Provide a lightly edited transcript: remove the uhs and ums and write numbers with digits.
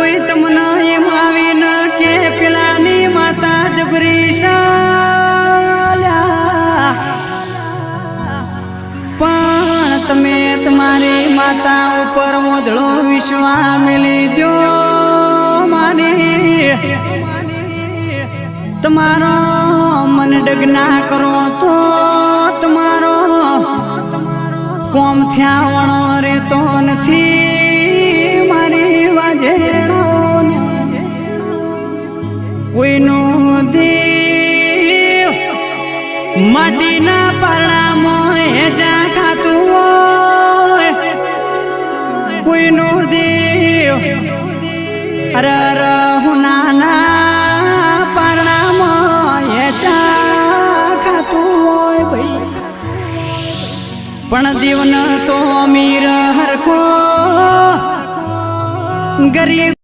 કોઈ તમને એમ આવીને કે પેલાની માતા જબરી ચાલ્યા, પણ તમે તમારી માતા ઉપર મોધળો વિશ્વાસ મેલી દો માની, તમારો મન ડગના કરો તો તમારો કોમ થયા વણો રેતો નથી મારી વાજેડાઓને. કોઈનું દેવ માટીના પારણામાં હેજા ખાતું હોય, કોઈનું દેવ અરર હુનાના પારણામાં હેજા ખાતું હોય ભાઈ. પણ દેવન તો અમીર હરખો ગરીબ